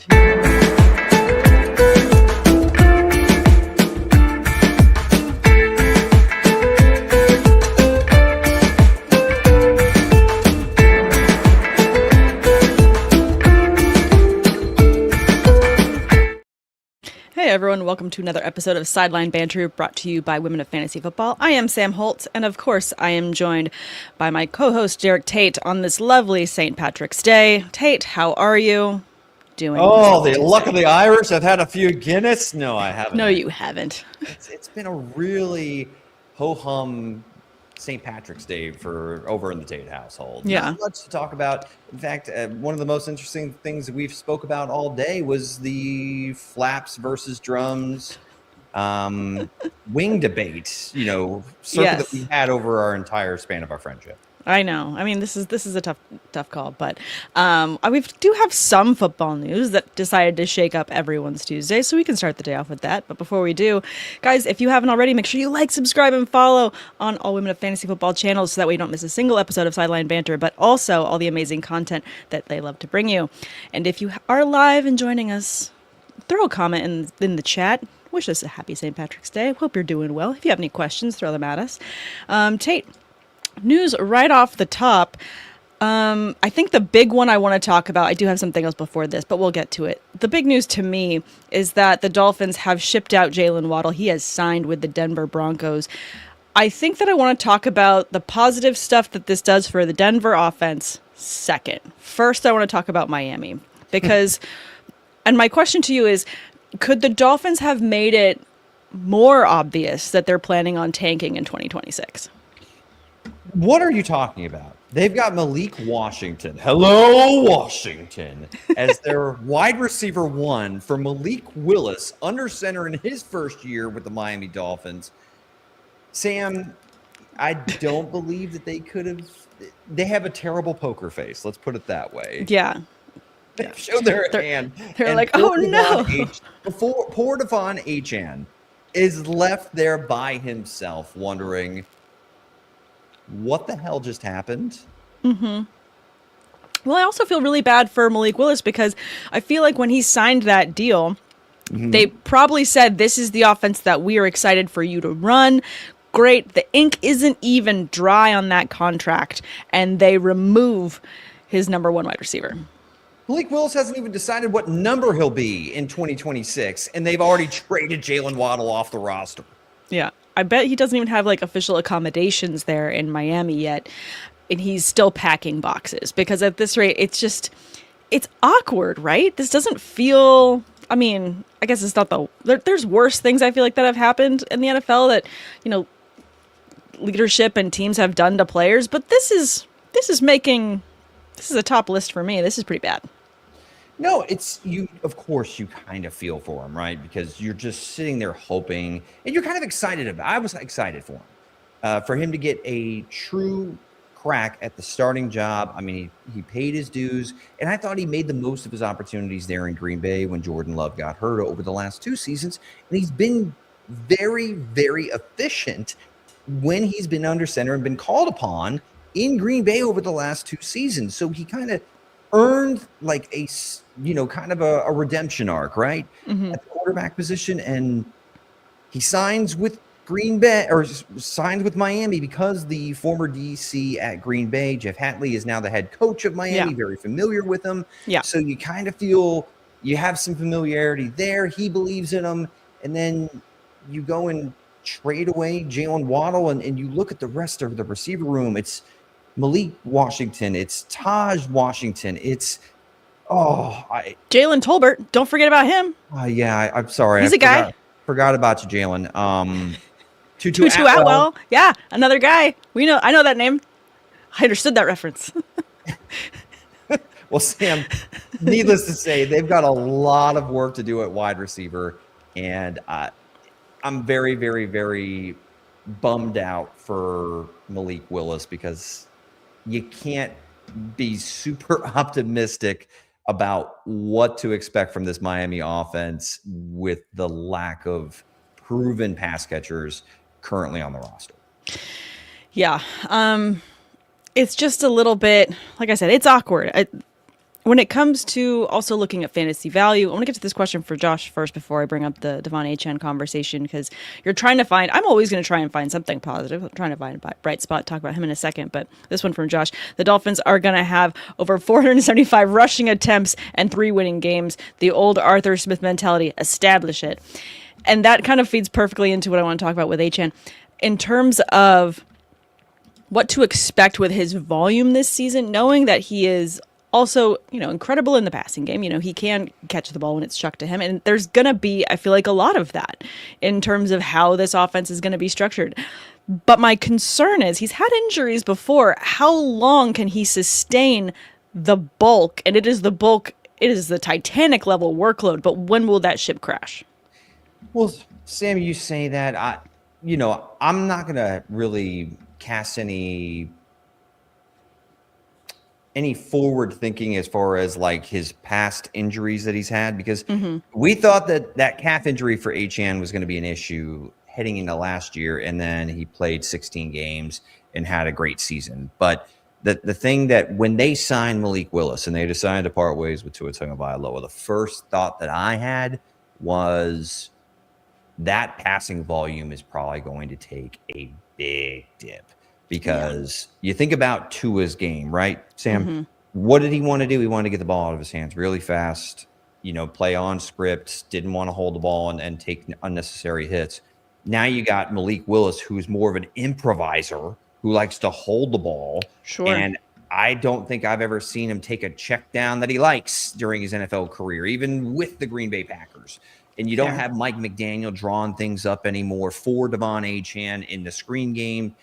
Hey everyone, welcome to another episode of Sideline Banter brought to you by Women of Fantasy Football. I am Sam Holt, and of course I am joined by my co-host Derek Tate on this lovely St. Patrick's Day. Tate, how are you doing? Oh, the luck of the Irish. I've had a few Guinness. No, I haven't. No, you haven't. It's been a really ho-hum St. Patrick's Day for over in the Tate household. Yeah. Not much to talk about. In fact, one of the most interesting things that we've spoke about all day was the flaps versus drums wing debate, circuit that we had over our entire span of our friendship. I know. I mean, this is a tough call, but we do have some football news that decided to shake up everyone's Tuesday, so we can start the day off with that. But before we do, guys, if you haven't already, make sure you like, subscribe, and follow on all Women of Fantasy Football channels so that way you don't miss a single episode of Sideline Banter, but also all the amazing content that they love to bring you. And if you are live and joining us, throw a comment in the chat. Wish us a happy St. Patrick's Day. Hope you're doing well. If you have any questions, throw them at us. Tate, news right off the top. I think the big one I want to talk about, I do have something else before this, but we'll get to it. The big news to me is that the Dolphins have shipped out Jaylen Waddle. He has signed with the Denver Broncos. I think that I want to talk about the positive stuff that this does for the Denver offense second. First, I want to talk about Miami because, and my question to you is, could the Dolphins have made it more obvious that they're planning on tanking in 2026? What are you talking about? They've got Malik Washington. Hello, Washington. As their wide receiver one for Malik Willis, under center in his first year with the Miami Dolphins. Sam, I don't believe that they could have. They have a terrible poker face. Let's put it that way. Yeah. They showed their hand. They're like, oh no. Poor Devon Achane is left there by himself wondering, what the hell just happened? Mm-hmm. Well, I also feel really bad for Malik Willis because I feel like when he signed that deal, they probably said, this is the offense that we are excited for you to run. Great. The ink isn't even dry on that contract, and they remove his number one wide receiver. Malik Willis hasn't even decided what number he'll be in 2026, and they've already traded Jaylen Waddle off the roster. Yeah. I bet he doesn't even have like official accommodations there in Miami yet. And he's still packing boxes because at this rate, it's awkward, right? This doesn't feel, I mean, I guess it's not there's worse things I feel like that have happened in the NFL that, leadership and teams have done to players. But this is a top list for me. This is pretty bad. No, it's you. Of course, you kind of feel for him, right? Because you're just sitting there hoping, and you're kind of excited about. I was excited for him to get a true crack at the starting job. I mean, he paid his dues, and I thought he made the most of his opportunities there in Green Bay when Jordan Love got hurt over the last two seasons, and he's been very, very efficient when he's been under center and been called upon in Green Bay over the last two seasons. So he kind of earned like a redemption arc, right? Mm-hmm. At the quarterback position. And he signs with Green Bay or signed with Miami because the former DC at Green Bay, Jeff Hatley, is now the head coach of Miami, very familiar with him. Yeah. So you kind of feel you have some familiarity there. He believes in him. And then you go and trade away Jaylen Waddle and you look at the rest of the receiver room. It's Malik Washington. It's Taj Washington. It's Jalen Tolbert. Don't forget about him. I'm sorry. He's a guy. Forgot about you, Jalen. Tutu Atwell. Yeah, another guy. I know that name. I understood that reference. Well, Sam, needless to say, they've got a lot of work to do at wide receiver, and I'm very, very, very bummed out for Malik Willis because you can't be super optimistic about what to expect from this Miami offense with the lack of proven pass catchers currently on the roster. Yeah. It's just a little bit, like I said, it's awkward. when it comes to also looking at fantasy value, I want to get to this question for Josh first before I bring up the Devon Achane conversation, because you're trying to find, I'm always going to try and find something positive. I'm trying to find a bright spot, talk about him in a second, but this one from Josh. The Dolphins are going to have over 475 rushing attempts and 3 winning games. The old Arthur Smith mentality, establish it. And that kind of feeds perfectly into what I want to talk about with Achane. In terms of what to expect with his volume this season, knowing that he is also, incredible in the passing game. He can catch the ball when it's chucked to him. And there's going to be, I feel like, a lot of that in terms of how this offense is going to be structured. But my concern is he's had injuries before. How long can he sustain the bulk? And it is the bulk, it is the Titanic level workload. But when will that ship crash? Well, Sam, you say that. I'm not going to really cast any forward thinking as far as like his past injuries that he's had, because we thought that calf injury for Achane was going to be an issue heading into last year, and then he played 16 games and had a great season. But the thing that when they signed Malik Willis and they decided to part ways with Tua Tagovailoa, the first thought that I had was that passing volume is probably going to take a big dip. Because you think about Tua's game, right, Sam? What did he want to do? He wanted to get the ball out of his hands really fast, play on script, didn't want to hold the ball and take unnecessary hits. Now you got Malik Willis, who's more of an improviser, who likes to hold the ball. Sure. And I don't think I've ever seen him take a check down that he likes during his NFL career, even with the Green Bay Packers. And you don't have Mike McDaniel drawing things up anymore for Devon Achane in the screen game.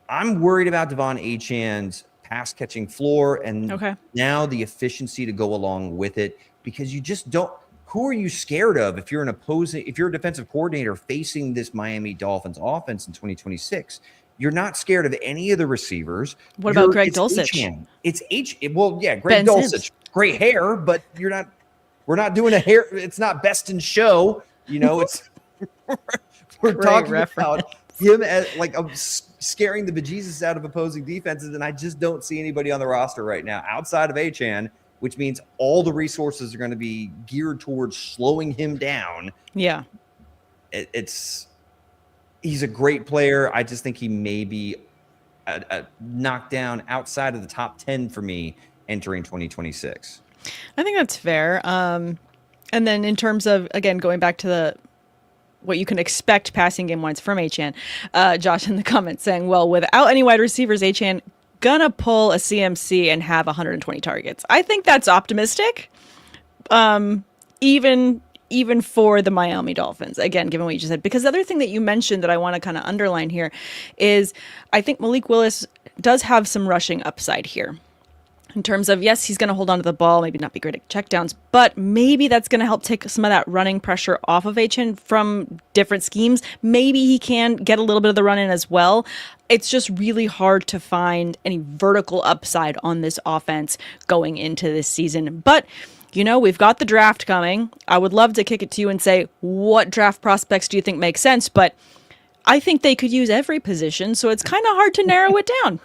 I'm worried about Devon Achane's pass catching floor and now the efficiency to go along with it, because you just don't. Who are you scared of if you're a defensive coordinator facing this Miami Dolphins offense in 2026? You're not scared of any of the receivers. What about Greg Dulcich? Greg Dulcich, great hair, but we're not doing a hair. It's not best in show. It's we're talking about him as like scaring the bejesus out of opposing defenses, and I just don't see anybody on the roster right now outside of Achane, which means all the resources are going to be geared towards slowing him down. Yeah, he's a great player. I just think he may be a knockdown outside of the top 10 for me entering 2026. I think that's fair. And then in terms of, again, going back to what you can expect passing game wise from Achane, Josh in the comments saying, well, without any wide receivers, Achane gonna pull a CMC and have 120 targets. I think that's optimistic. Even for the Miami Dolphins, again, given what you just said, because the other thing that you mentioned that I want to kind of underline here is I think Malik Willis does have some rushing upside here. In terms of, yes, he's going to hold on to the ball, maybe not be great at checkdowns, but maybe that's going to help take some of that running pressure off of Achane from different schemes. Maybe he can get a little bit of the run in as well. It's just really hard to find any vertical upside on this offense going into this season. But, we've got the draft coming. I would love to kick it to you and say, what draft prospects do you think make sense? But I think they could use every position, so it's kind of hard to narrow it down.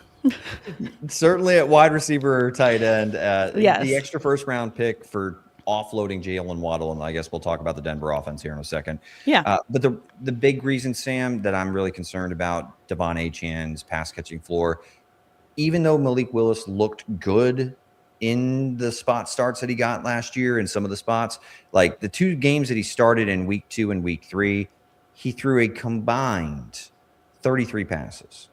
Certainly at wide receiver or tight end. The extra first round pick for offloading Jaylen Waddle, and I guess we'll talk about the Denver offense here in a second. But the big reason, Sam, that I'm really concerned about Devon Achane's pass catching floor, even though Malik Willis looked good in the spot starts that he got last year, in some of the spots, like the 2 games that he started in week 2 and week 3, he threw a combined 33 passes.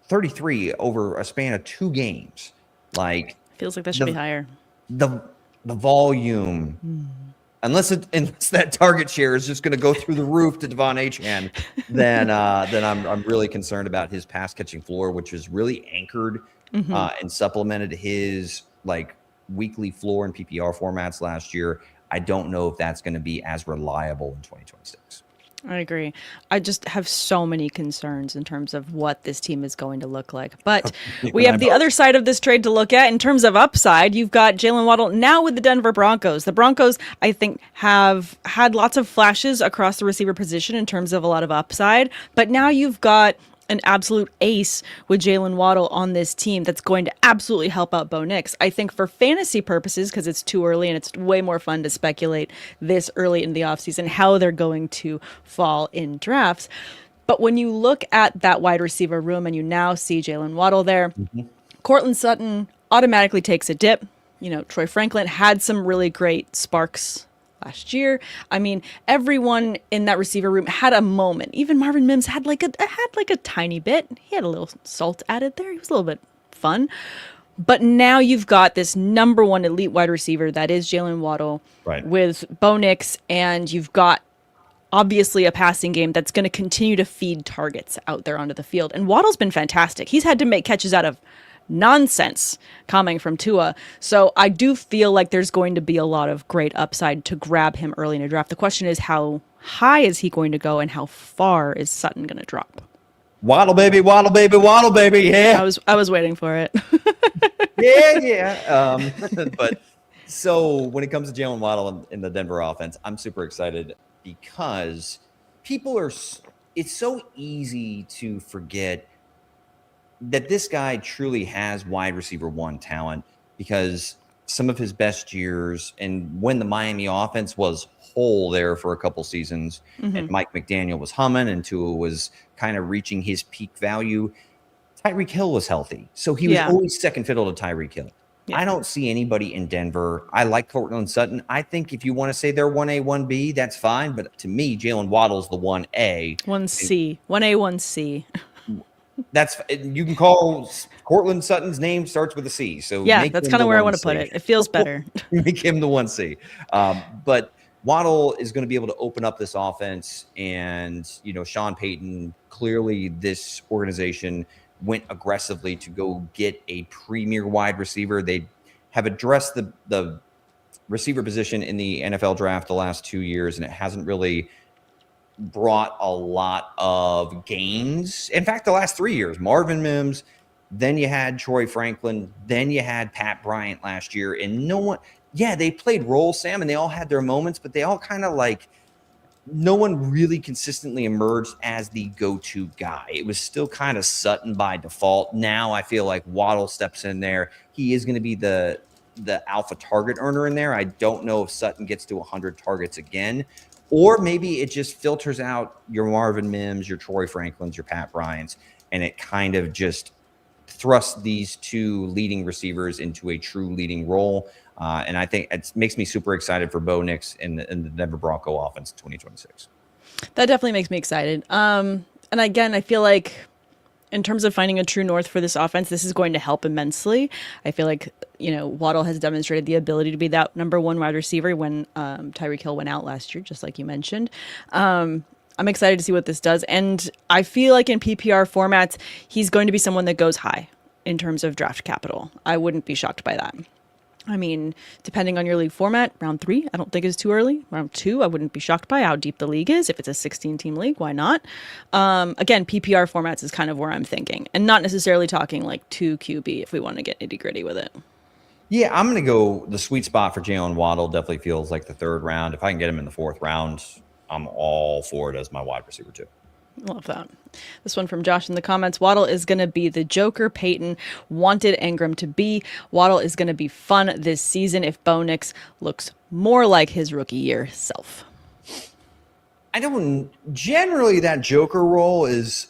33 over a span of 2 games. Like, feels like that should be higher. The volume, unless that target share is just going to go through the roof to Devon Achane, then I'm really concerned about his pass catching floor, which is really anchored and supplemented his like weekly floor and PPR formats last year. I don't know if that's going to be as reliable in 2026. I agree. I just have so many concerns in terms of what this team is going to look like. But we have the other side of this trade to look at in terms of upside. You've got Jaylen Waddle now with the Denver Broncos. The Broncos, I think, have had lots of flashes across the receiver position in terms of a lot of upside. But now you've got an absolute ace with Jaylen Waddle on this team that's going to absolutely help out Bo Nix. I think for fantasy purposes, because it's too early and it's way more fun to speculate this early in the offseason how they're going to fall in drafts. But when you look at that wide receiver room and you now see Jaylen Waddle there, Courtland Sutton automatically takes a dip. You know, Troy Franklin had some really great sparks last year. I mean, everyone in that receiver room had a moment. Even Marvin Mims had like a tiny bit. He had a little salt added there. He was a little bit fun. But now you've got this number one elite wide receiver that is Jaylen Waddle with Bo Nix, and you've got obviously a passing game that's going to continue to feed targets out there onto the field. And Waddle's been fantastic. He's had to make catches out of nonsense coming from Tua. So I do feel like there's going to be a lot of great upside to grab him early in a draft. The question is, how high is he going to go and how far is Sutton going to drop? Waddle baby, waddle baby, waddle baby. Yeah. I was waiting for it. yeah. But so when it comes to Jaylen Waddle in the Denver offense, I'm super excited because it's so easy to forget that this guy truly has wide receiver one talent, because some of his best years and when the Miami offense was whole there for a couple seasons and Mike McDaniel was humming and Tua was kind of reaching his peak value, Tyreek Hill was healthy. So he was always second fiddle to Tyreek Hill. Yeah. I don't see anybody in Denver. I like Courtland Sutton. I think if you want to say they're 1A, 1B, that's fine. But to me, Jaylen Waddle's the 1A. 1C. 1A, 1C. That's, you can call Courtland Sutton's name starts with a C. So yeah, that's kind of where I want to put it. It feels better. Make him the 1C. But Waddle is going to be able to open up this offense. And, you know, Sean Payton, clearly this organization went aggressively to go get a premier wide receiver. They have addressed the receiver position in the NFL draft the last 2 years, and it hasn't really brought a lot of gains. In fact, the last 3 years, Marvin Mims, then you had Troy Franklin, then you had Pat Bryant last year, and no one, they played role, Sam, and they all had their moments, but they all kind of like, no one really consistently emerged as the go-to guy. It was still kind of Sutton by default. Now I feel like Waddle steps in there. He is going to be the alpha target earner in there. I don't know if Sutton gets to 100 targets again, or maybe it just filters out your Marvin Mims, your Troy Franklins, your Pat Bryants, and it kind of just thrusts these two leading receivers into a true leading role. And I think it makes me super excited for Bo Nix in the Denver Bronco offense in 2026. That definitely makes me excited. And again, I feel like in terms of finding a true north for this offense, this is going to help immensely. I feel like, you know, Waddle has demonstrated the ability to be that number one wide receiver when Tyreek Hill went out last year, just like you mentioned. I'm excited to see what this does. And I feel like in PPR formats, he's going to be someone that goes high in terms of draft capital. I wouldn't be shocked by that. I mean, depending on your league format, round 3, I don't think is too early. Round 2, I wouldn't be shocked by how deep the league is. If it's a 16-team league, why not? Again, PPR formats is kind of where I'm thinking, and not necessarily talking like 2 QB if we want to get nitty-gritty with it. Yeah, I'm going to go the sweet spot for Jaylen Waddle. Definitely feels like the 3rd round. If I can get him in the 4th round, I'm all for it as my wide receiver too. Love that. This one from Josh in the comments. Waddle is going to be the Joker Peyton wanted Ingram to be. Waddle is going to be fun this season if Bo Nix looks more like his rookie year self. I don't generally, that Joker role is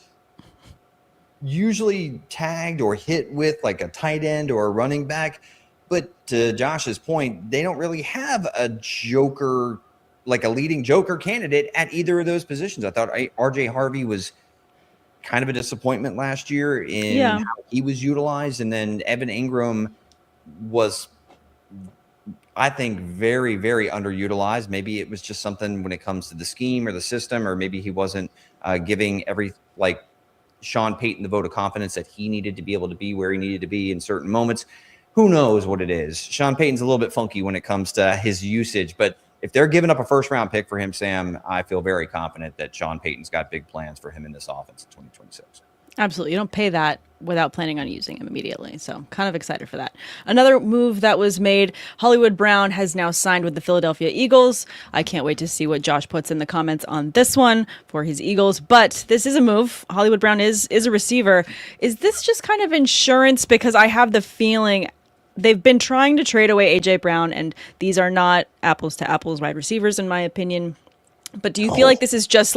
usually tagged or hit with like a tight end or a running back. But to Josh's point, they don't really have a Joker, like a leading Joker candidate at either of those positions. I thought RJ Harvey was kind of a disappointment last year in how he was utilized. And then Evan Ingram was, I think, very, very underutilized. Maybe it was just something when it comes to the scheme or the system, or maybe he wasn't giving Sean Payton the vote of confidence that he needed to be able to be where he needed to be in certain moments. Who knows what it is? Sean Payton's a little bit funky when it comes to his usage, but if they're giving up a 1st-round pick for him, Sam, I feel very confident that Sean Payton's got big plans for him in this offense in 2026. Absolutely. You don't pay that without planning on using him immediately. So kind of excited for that. Another move that was made, Hollywood Brown has now signed with the Philadelphia Eagles. I can't wait to see what Josh puts in the comments on this one for his Eagles. But this is a move. Hollywood Brown is a receiver. Is this just kind of insurance? Because I have the feeling they've been trying to trade away AJ Brown, and these are not apples to apples wide receivers, in my opinion. But do you feel like this is just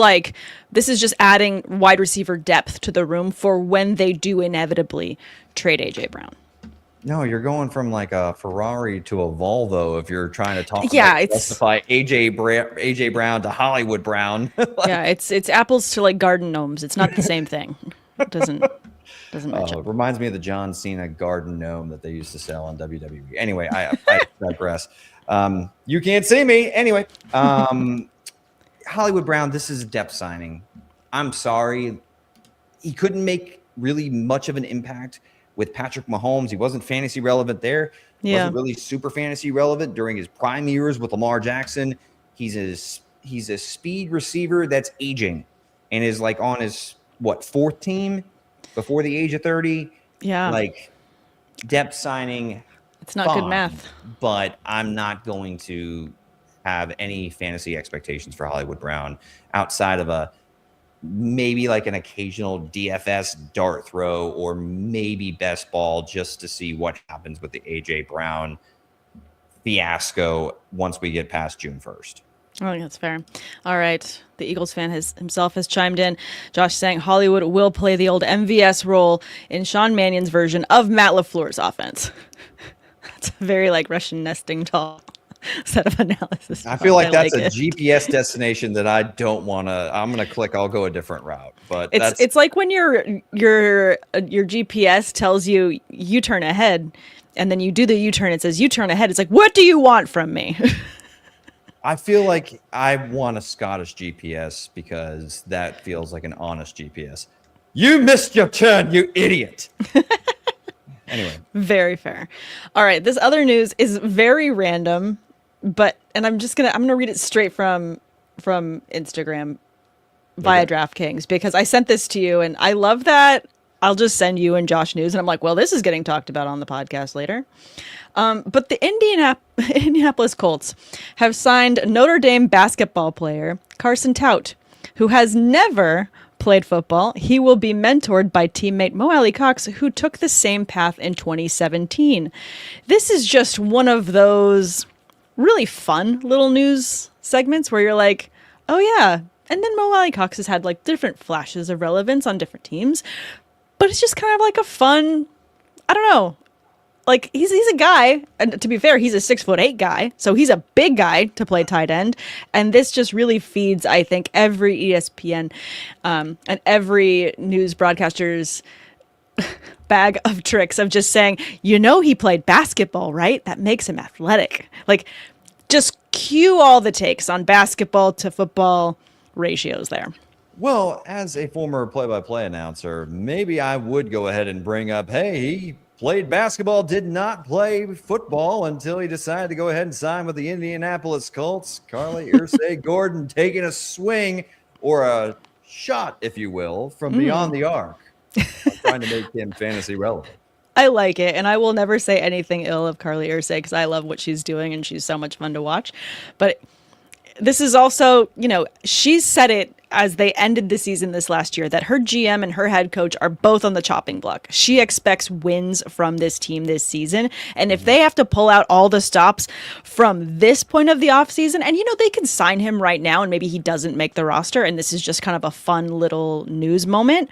adding wide receiver depth to the room for when they do inevitably trade AJ Brown? No, you're going from like a Ferrari to a Volvo if you're trying to justify AJ Brown to Hollywood Brown. Yeah, it's apples to like garden gnomes. It's not the same thing. It doesn't match up. It reminds me of the John Cena garden gnome that they used to sell on WWE. Anyway, I digress. You can't see me. Anyway, Hollywood Brown, this is a depth signing. I'm sorry. He couldn't make really much of an impact with Patrick Mahomes. He wasn't fantasy relevant there. He wasn't really super fantasy relevant during his prime years with Lamar Jackson. He's a speed receiver that's aging and is like on his, fourth team before the age of 30? Yeah. Like, depth signing. It's not good math. But I'm not going to have any fantasy expectations for Hollywood Brown outside of maybe like an occasional DFS dart throw or maybe best ball just to see what happens with the AJ Brown fiasco once we get past June 1st. I think that's fair. All right. The Eagles fan himself has chimed in. Josh saying Hollywood will play the old MVS role in Sean Mannion's version of Matt LaFleur's offense. That's a very like Russian nesting doll set of analysis. I feel like that's a GPS destination that I don't want to. I'm going to click. I'll go a different route. But it's like when your GPS tells you U-turn ahead, and then you do the U-turn. It says U-turn ahead. It's like, what do you want from me? I feel like I want a Scottish GPS because that feels like an honest GPS. You missed your turn, you idiot. Anyway. Very fair. All right. This other news is very random, and I'm gonna read it straight from Instagram via DraftKings because I sent this to you and I love that. I'll just send you and Josh news. And I'm like, well, this is getting talked about on the podcast later. But the Indianapolis Colts have signed Notre Dame basketball player Carson Tout, who has never played football. He will be mentored by teammate Mo Alley-Cox, who took the same path in 2017. This is just one of those really fun little news segments where you're like, oh yeah. And then Mo Alley-Cox has had like different flashes of relevance on different teams, but it's just kind of like a fun, I don't know. Like he's a guy, and to be fair, he's a 6'8" guy, so he's a big guy to play tight end. And this just really feeds, I think, every ESPN and every news broadcaster's bag of tricks of just saying, he played basketball, right? That makes him athletic. Like, just cue all the takes on basketball to football ratios there. Well, as a former play-by-play announcer, maybe I would go ahead and bring up, hey, he played basketball, did not play football until he decided to go ahead and sign with the Indianapolis Colts. Carly Gordon taking a swing or a shot, if you will, from beyond the arc. I'm trying to make him fantasy relevant. I like it, and I will never say anything ill of Carly Ursay because I love what she's doing, and she's so much fun to watch. But this is also, she said it as they ended the season this last year, that her GM and her head coach are both on the chopping block. She expects wins from this team this season. And if they have to pull out all the stops from this point of the offseason, and they can sign him right now and maybe he doesn't make the roster, and this is just kind of a fun little news moment.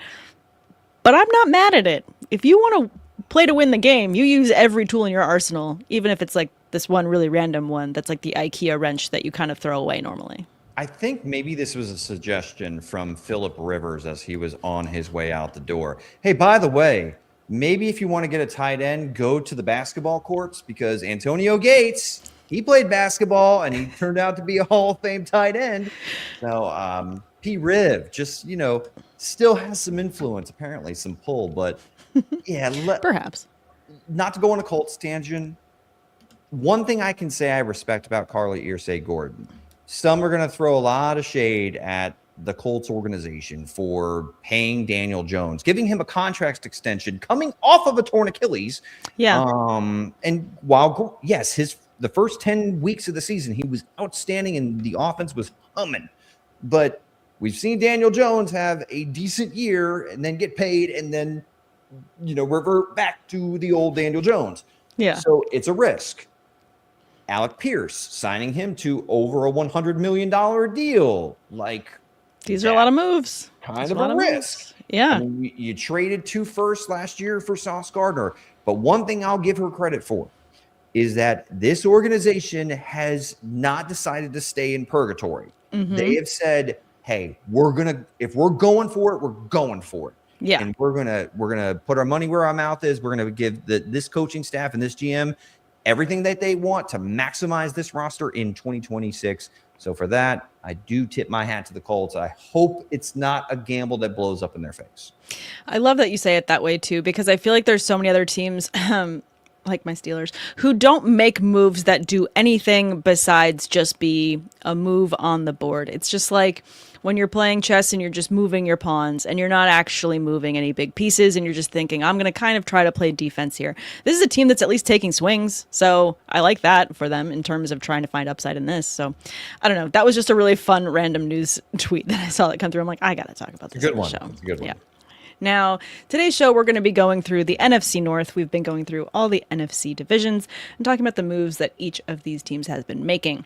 But I'm not mad at it. If you want to play to win the game, you use every tool in your arsenal, even if it's like this one really random one that's like the IKEA wrench that you kind of throw away normally. I think maybe this was a suggestion from Phillip Rivers as he was on his way out the door. Hey, by the way, maybe if you want to get a tight end, go to the basketball courts because Antonio Gates, he played basketball and he turned out to be a Hall of Fame tight end. So P. Riv just, still has some influence, apparently some pull, but yeah. Perhaps. Not to go on a Colts tangent. One thing I can say I respect about Carly Gordon. Some are going to throw a lot of shade at the Colts organization for paying Daniel Jones, giving him a contract extension coming off of a torn Achilles. Yeah. And while, yes, the first 10 weeks of the season, he was outstanding and the offense was humming. But we've seen Daniel Jones have a decent year and then get paid and then, revert back to the old Daniel Jones. Yeah. So it's a risk. Alec Pierce, signing him to over a $100 million deal. These are a lot of moves. Kind of a risk. Yeah. I mean, you traded 2 firsts last year for Sauce Gardner. But one thing I'll give her credit for is that this organization has not decided to stay in purgatory. Mm-hmm. They have said, hey, if we're going for it, we're going for it. Yeah. And we're gonna put our money where our mouth is. We're gonna give this coaching staff and this GM everything that they want to maximize this roster in 2026. So for that, I do tip my hat to the Colts. I hope it's not a gamble that blows up in their face. I love that you say it that way too, because I feel like there's so many other teams, like my Steelers, who don't make moves that do anything besides just be a move on the board. It's just like when you're playing chess and you're just moving your pawns and you're not actually moving any big pieces and you're just thinking, I'm going to kind of try to play defense here. This is a team that's at least taking swings. So I like that for them in terms of trying to find upside in this. So I don't know. That was just a really fun random news tweet that I saw that come through. I'm like, I got to talk about this. It's a good one. Show. It's a good one. Yeah. Now, today's show, we're going to be going through the NFC North. We've been going through all the NFC divisions and talking about the moves that each of these teams has been making.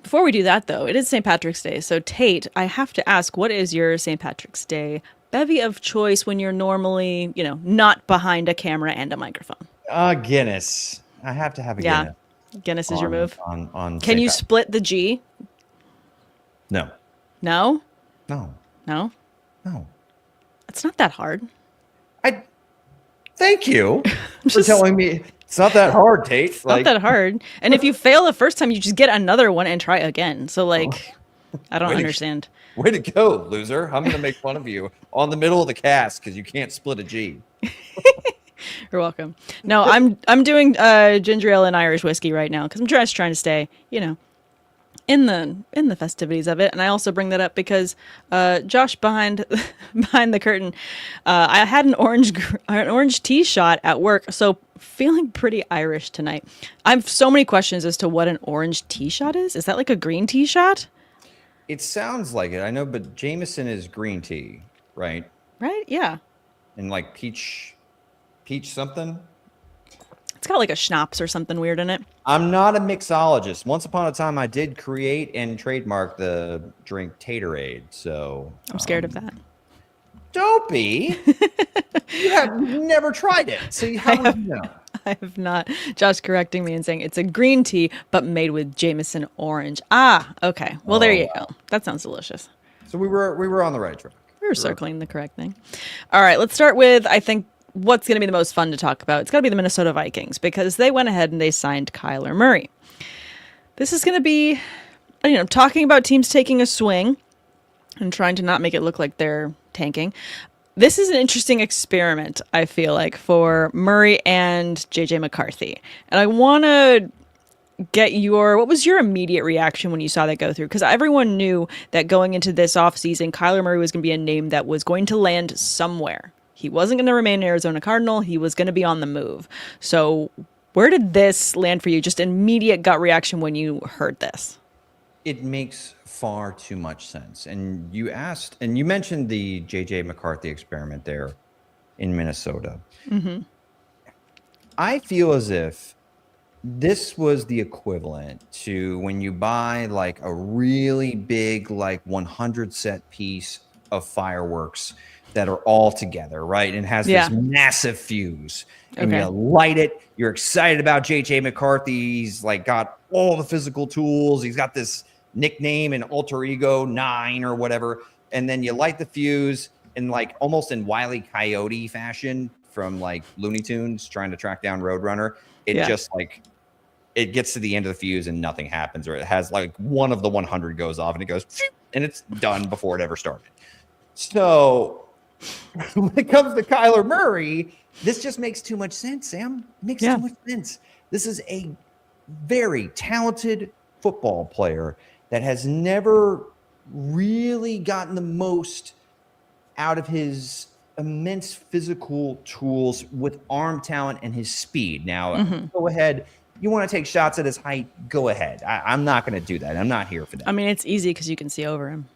Before we do that, though, it is St. Patrick's Day. So, Tate, I have to ask, what is your St. Patrick's Day bevy of choice when you're normally, not behind a camera and a microphone? Guinness. I have to have a Guinness. Guinness is your move. On Can you split the G? No. No? No. No? No. It's not that hard. Thank you for telling me it's not that hard, Tate. It's not that hard. And if you fail the first time, you just get another one and try again. So, I don't understand. Way to go, loser. I'm going to make fun of you on the middle of the cast because you can't split a G. You're welcome. No, I'm doing ginger ale and Irish whiskey right now because I'm just trying to stay, in the festivities of it. And I also bring that up because Josh behind the curtain, I had an orange tea shot at work, so feeling pretty Irish tonight. I have so many questions as to what an orange tea shot is. Is that like a green tea shot? It sounds like it. I know, but Jameson is green tea, right? Right? Yeah. And peach something. It's got like a schnapps or something weird in it. I'm not a mixologist. Once upon a time, I did create and trademark the drink Taterade. So I'm scared of that. Don't be. You have never tried it. So how would you know? I have not. Josh correcting me and saying it's a green tea, but made with Jameson orange. Ah, okay. Well, there you go. That sounds delicious. So we were on the right track. We were circling the correct thing. All right, let's start with, I think, what's going to be the most fun to talk about. It's got to be the Minnesota Vikings because they went ahead and they signed Kyler Murray. This is going to be, talking about teams taking a swing and trying to not make it look like they're tanking. This is an interesting experiment, I feel like, for Murray and JJ McCarthy. And I want to get what was your immediate reaction when you saw that go through? Because everyone knew that going into this offseason, Kyler Murray was going to be a name that was going to land somewhere. He wasn't going to remain an Arizona Cardinal. He was going to be on the move. So where did this land for you? Just immediate gut reaction when you heard this. It makes far too much sense. And you mentioned the JJ McCarthy experiment there in Minnesota. Mm-hmm. I feel as if this was the equivalent to when you buy a really big 100 set piece of fireworks that are all together, right? And has this massive fuse. And you light it. You're excited about JJ McCarthy. He's got all the physical tools. He's got this nickname and alter ego 9 or whatever. And then you light the fuse and almost in Wile E. Coyote fashion from Looney Tunes trying to track down Roadrunner. It just it gets to the end of the fuse and nothing happens, or it has one of the 100 goes off and it goes and it's done before it ever started. So when it comes to Kyler Murray, this just makes too much sense, Sam. It makes too much sense. This is a very talented football player that has never really gotten the most out of his immense physical tools with arm talent and his speed. Now, go ahead. You want to take shots at his height? Go ahead. I'm not going to do that. I'm not here for that. I mean, it's easy because you can see over him.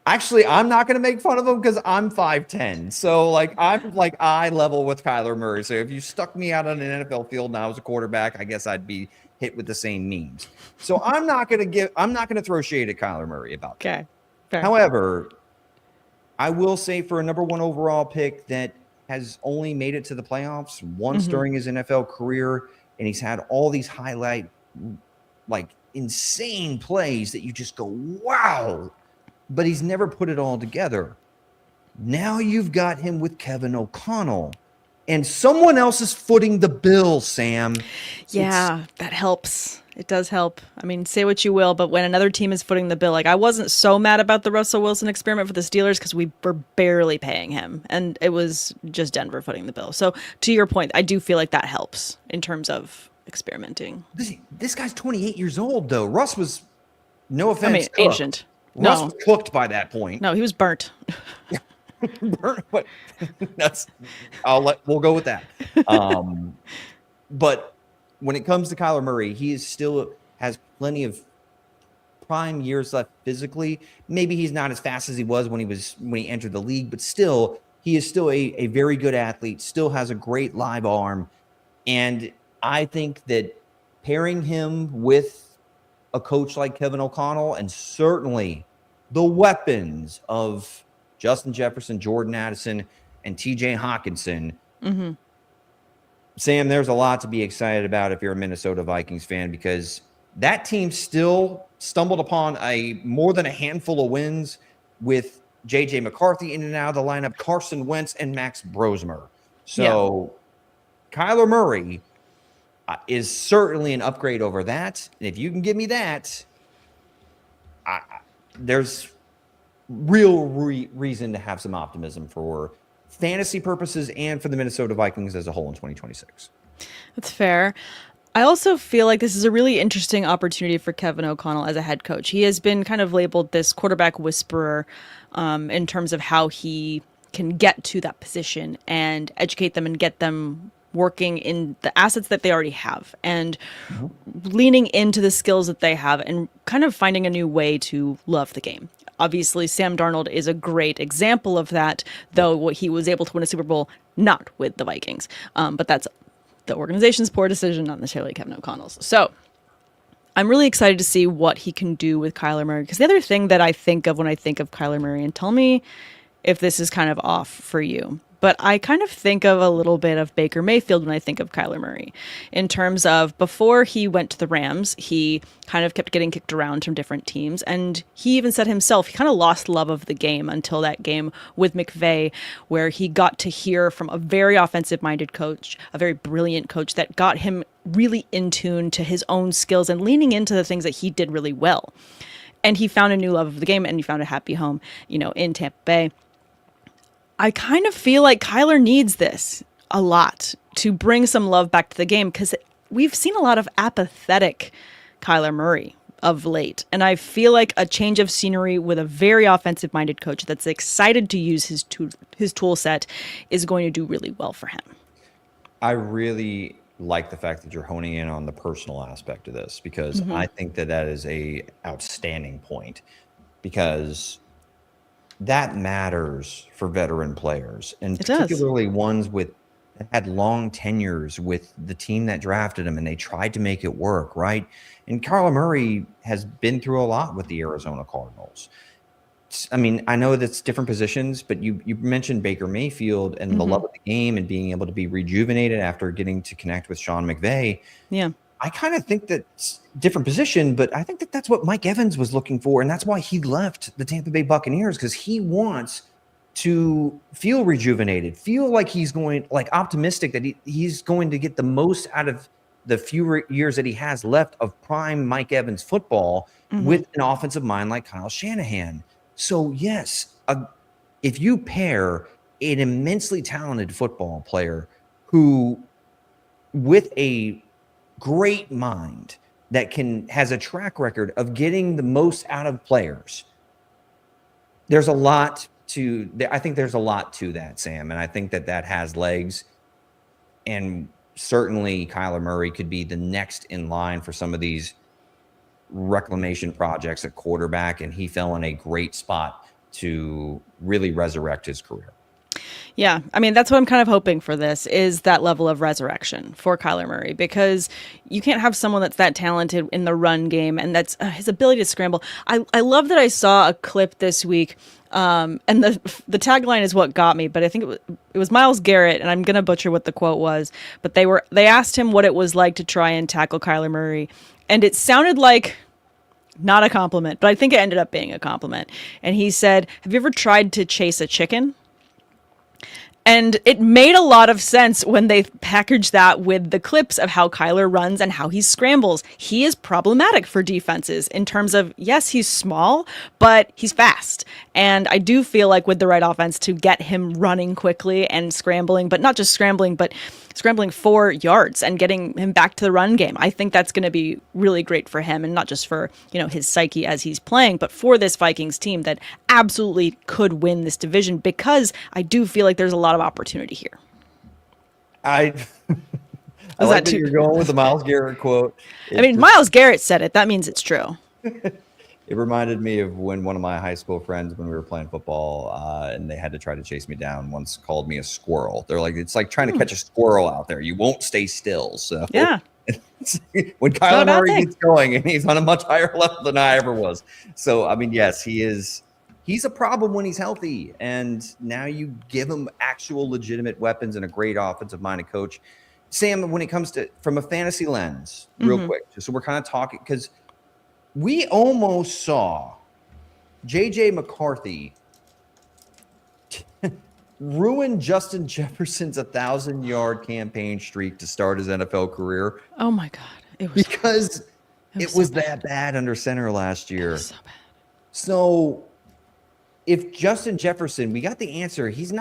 Actually, I'm not going to make fun of him because I'm 5'10". So, I'm eye level with Kyler Murray. So, if you stuck me out on an NFL field and I was a quarterback, I guess I'd be hit with the same memes. So, I'm not going to throw shade at Kyler Murray about that. Okay. Fair. However, I will say for a number 1 overall pick that has only made it to the playoffs once during his NFL career, and he's had all these highlight, insane plays that you just go, wow. But he's never put it all together. Now you've got him with Kevin O'Connell, and someone else is footing the bill, Sam. Yeah, that helps. It does help. I mean, say what you will, but when another team is footing the bill, I wasn't so mad about the Russell Wilson experiment for the Steelers because we were barely paying him, and it was just Denver footing the bill. So to your point, I do feel like that helps in terms of experimenting. This guy's 28 years old, though. Russ was, no offense, I mean, ancient. Russ was cooked by that point. No, he was burnt. Burnt, but we'll go with that. But when it comes to Kyler Murray, he still has plenty of prime years left physically. Maybe he's not as fast as he was when he entered the league, but still, he is still a very good athlete, still has a great live arm. And I think that pairing him with a coach like Kevin O'Connell, and certainly the weapons of Justin Jefferson, Jordan Addison, and TJ Hawkinson. Sam, there's a lot to be excited about if you're a Minnesota Vikings fan, because that team still stumbled upon more than a handful of wins with JJ McCarthy in and out of the lineup, Carson Wentz, and Max Brosmer. So Kyler Murray is certainly an upgrade over that. And if you can give me that, there's real reason to have some optimism for fantasy purposes and for the Minnesota Vikings as a whole in 2026. That's fair. I also feel like this is a really interesting opportunity for Kevin O'Connell as a head coach. He has been kind of labeled this quarterback whisperer in terms of how he can get to that position and educate them and get them working in the assets that they already have and leaning into the skills that they have and kind of finding a new way to love the game. Obviously, Sam Darnold is a great example of that, though he was able to win a Super Bowl not with the Vikings. But that's the organization's poor decision, not necessarily Kevin O'Connell's. So I'm really excited to see what he can do with Kyler Murray. Because the other thing that I think of when I think of Kyler Murray, and tell me if this is kind of off for you, but I kind of think of a little bit of Baker Mayfield when I think of Kyler Murray in terms of before he went to the Rams, he kind of kept getting kicked around from different teams. And he even said himself, he kind of lost love of the game until that game with McVay, where he got to hear from a very offensive minded coach, a very brilliant coach that got him really in tune to his own skills and leaning into the things that he did really well. And he found a new love of the game and he found a happy home, in Tampa Bay. I kind of feel like Kyler needs this a lot to bring some love back to the game because we've seen a lot of apathetic Kyler Murray of late. And I feel like a change of scenery with a very offensive-minded coach that's excited to use his tool set is going to do really well for him. I really like the fact that you're honing in on the personal aspect of this because I think that is a outstanding point because that matters for veteran players, and particularly ones that had long tenures with the team that drafted him, and they tried to make it work, right? And Kyler Murray has been through a lot with the Arizona Cardinals. I mean, I know that's different positions, but you mentioned Baker Mayfield and the love of the game and being able to be rejuvenated after getting to connect with Sean McVay. Yeah. I kind of think that's different position, but I think that's what Mike Evans was looking for. And that's why he left the Tampa Bay Buccaneers, because he wants to feel rejuvenated, feel like he's optimistic that he's going to get the most out of the few years that he has left of prime Mike Evans football with an offensive mind like Kyle Shanahan. So yes, if you pair an immensely talented football player who with a great mind that has a track record of getting the most out of players. I think there's a lot to that, Sam, and I think that has legs. And certainly Kyler Murray could be the next in line for some of these reclamation projects at quarterback, and he fell in a great spot to really resurrect his career. Yeah, I mean, that's what I'm kind of hoping for this is that level of resurrection for Kyler Murray, because you can't have someone that's that talented in the run game, and that's his ability to scramble. I love that I saw a clip this week, and the tagline is what got me, but I think it was Myles Garrett, and I'm going to butcher what the quote was, but they asked him what it was like to try and tackle Kyler Murray, and it sounded like not a compliment, but I think it ended up being a compliment. And he said, "Have you ever tried to chase a chicken?" And it made a lot of sense when they packaged that with the clips of how Kyler runs and how he scrambles. He is problematic for defenses in terms of, yes, he's small, but he's fast. And I do feel like with the right offense to get him running quickly and scrambling, but not just scrambling, but scrambling 4 yards and getting him back to the run game. I think that's going to be really great for him, and not just for, his psyche as he's playing, but for this Vikings team that absolutely could win this division, because I do feel like there's a lot of opportunity here. I like that you're going with the Myles Garrett quote. Myles Garrett said it. That means it's true. It reminded me of when one of my high school friends, when we were playing football, and they had to try to chase me down, once called me a squirrel. They're like, it's like trying to catch a squirrel out there. You won't stay still. So yeah, when Kyler Murray gets going, and he's on a much higher level than I ever was. So, yes, he's a problem when he's healthy. And now you give him actual legitimate weapons and a great offensive minded coach. Sam, when it comes to from a fantasy lens, real quick, just so we're kind of talking, because we almost saw JJ McCarthy ruin Justin Jefferson's 1,000-yard campaign streak to start his NFL career. Oh my God. It was that bad under center last year. It was so bad. So if Justin Jefferson, we got the answer. He's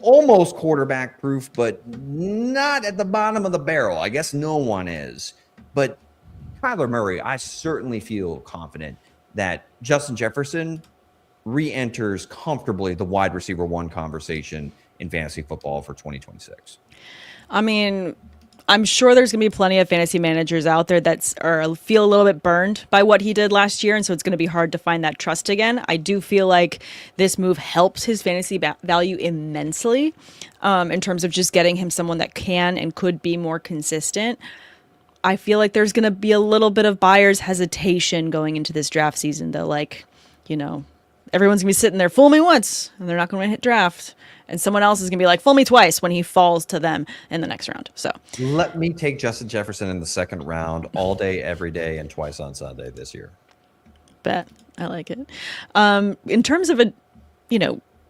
almost quarterback proof, but not at the bottom of the barrel. I guess no one is. But Kyler Murray, I certainly feel confident that Justin Jefferson re-enters comfortably the wide receiver 1 conversation in fantasy football for 2026. I'm sure there's going to be plenty of fantasy managers out there that feel a little bit burned by what he did last year, and so it's going to be hard to find that trust again. I do feel like this move helps his fantasy value immensely in terms of just getting him someone that can and could be more consistent. I feel like there's going to be a little bit of buyer's hesitation going into this draft season, though. Everyone's going to be sitting there, fool me once, and they're not going to hit draft. And someone else is going to be like, fool me twice, when he falls to them in the next round. So let me take Justin Jefferson in the second round all day, every day, and twice on Sunday this year. Bet. I like it. In terms of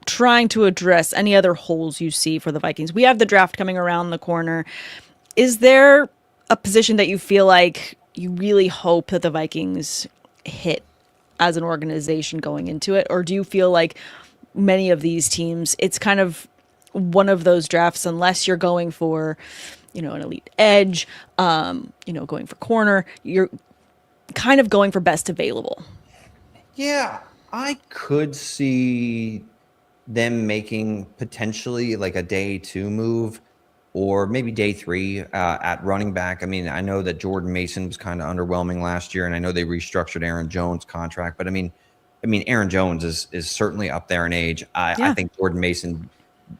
trying to address any other holes you see for the Vikings, we have the draft coming around the corner. Is there a position that you feel like you really hope that the Vikings hit as an organization going into it? Or do you feel like many of these teams, it's kind of one of those drafts, unless you're going for, an elite edge, going for corner, you're kind of going for best available? Yeah, I could see them making potentially like a day 2 move, or maybe day 3 at running back. I know that Jordan Mason was kind of underwhelming last year, and I know they restructured Aaron Jones' contract, but Aaron Jones is certainly up there in age. I think Jordan Mason,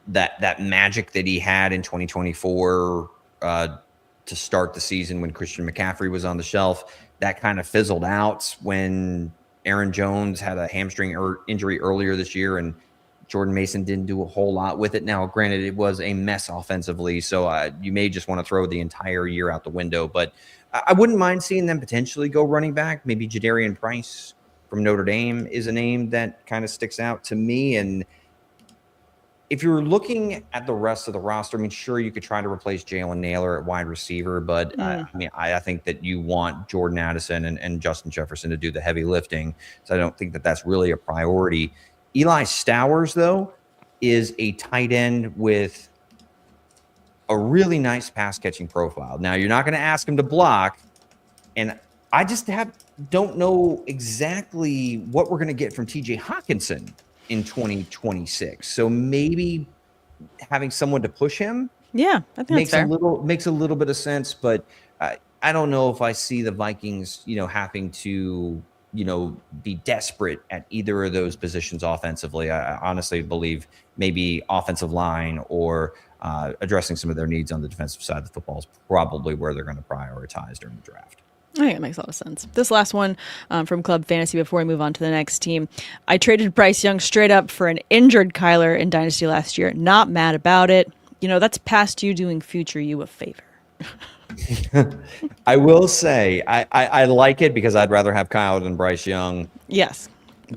that magic that he had in 2024 to start the season when Christian McCaffrey was on the shelf, that kind of fizzled out when Aaron Jones had a hamstring injury earlier this year, and Jordan Mason didn't do a whole lot with it. Now, granted, it was a mess offensively, so you may just want to throw the entire year out the window. But I wouldn't mind seeing them potentially go running back. Maybe Jadarian Price from Notre Dame is a name that kind of sticks out to me. And if you're looking at the rest of the roster, sure, you could try to replace Jalen Nailor at wide receiver, but I think that you want Jordan Addison and Justin Jefferson to do the heavy lifting. So I don't think that that's really a priority. Eli Stowers, though, is a tight end with a really nice pass catching profile. Now, you're not going to ask him to block, And I just don't know exactly what we're going to get from TJ Hawkinson in 2026. So maybe having someone to push him, yeah, I think that's fair. Makes a little bit of sense, but I don't know if I see the Vikings, having to, be desperate at either of those positions offensively. I honestly believe maybe offensive line or addressing some of their needs on the defensive side of the football is probably where they're going to prioritize during the draft. I think it makes a lot of sense. This last one from Club Fantasy before we move on to the next team. I traded Bryce Young straight up for an injured Kyler in Dynasty last year. Not mad about it. That's past you doing future you a favor. I will say I like it because I'd rather have Kyler than Bryce Young. Yes.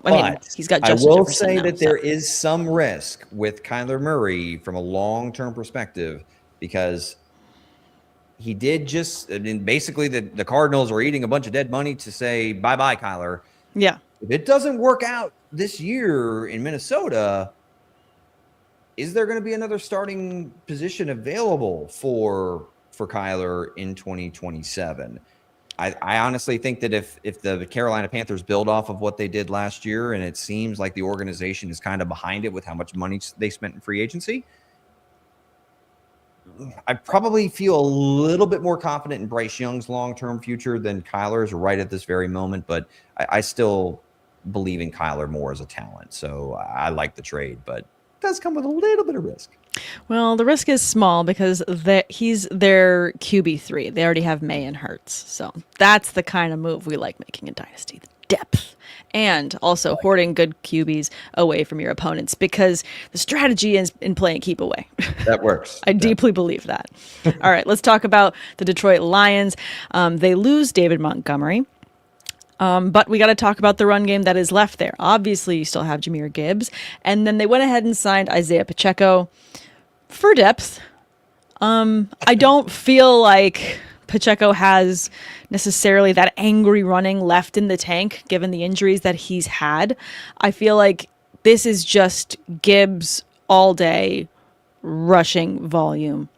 I mean, he's got Justin Jefferson will say now, that there is some risk with Kyler Murray from a long-term perspective because he did basically the Cardinals were eating a bunch of dead money to say, bye-bye, Kyler. Yeah. If it doesn't work out this year in Minnesota, is there going to be another starting position available for Kyler in 2027? I honestly think that if the Carolina Panthers build off of what they did last year, and it seems like the organization is kind of behind it with how much money they spent in free agency, I probably feel a little bit more confident in Bryce Young's long-term future than Kyler's right at this very moment, but I still believe in Kyler more as a talent. So I like the trade, but it does come with a little bit of risk. Well, the risk is small because he's their QB3. They already have May and Hurts. So that's the kind of move we like making in Dynasty, the depth. And also hoarding good QBs away from your opponents because the strategy is in playing keep away. That works. I deeply believe that. All right, let's talk about the Detroit Lions. They lose David Montgomery. But we got to talk about the run game that is left there. Obviously, you still have Jahmyr Gibbs. And then they went ahead and signed Isiah Pacheco for depth. I don't feel like Pacheco has necessarily that angry running left in the tank, given the injuries that he's had. I feel like this is just Gibbs all day, rushing volume.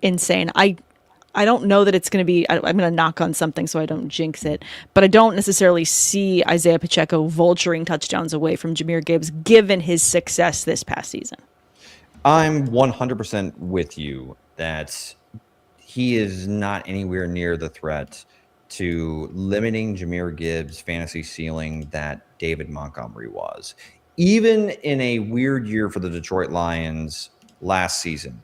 Insane. I don't know that it's going to be, I'm going to knock on something so I don't jinx it, but I don't necessarily see Isiah Pacheco vulturing touchdowns away from Jahmyr Gibbs, given his success this past season. I'm 100% with you that he is not anywhere near the threat to limiting Jahmyr Gibbs' fantasy ceiling that David Montgomery was. Even in a weird year for the Detroit Lions last season,